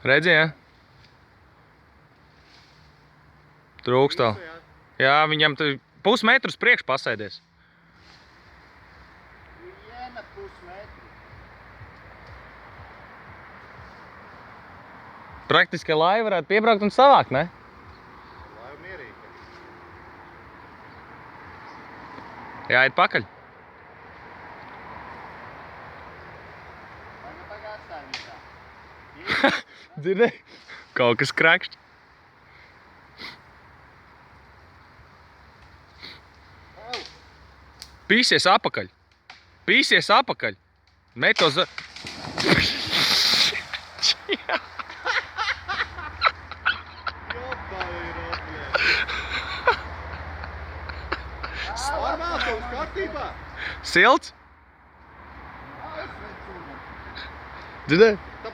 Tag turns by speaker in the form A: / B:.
A: Redzi, ja? Trūkst vēl. Jā, viņam pusmetru uz priekšu pasēdies. Praktiski laiva varētu piebraukt un savākt, ne?
B: Laiva mierīgi.
A: Jāiet pakaļ. Dzirdēji? Kaut kas krakšķi. Pīsies apakaļ. Pīsies apakaļ. Met to Silts? Dzirdēji?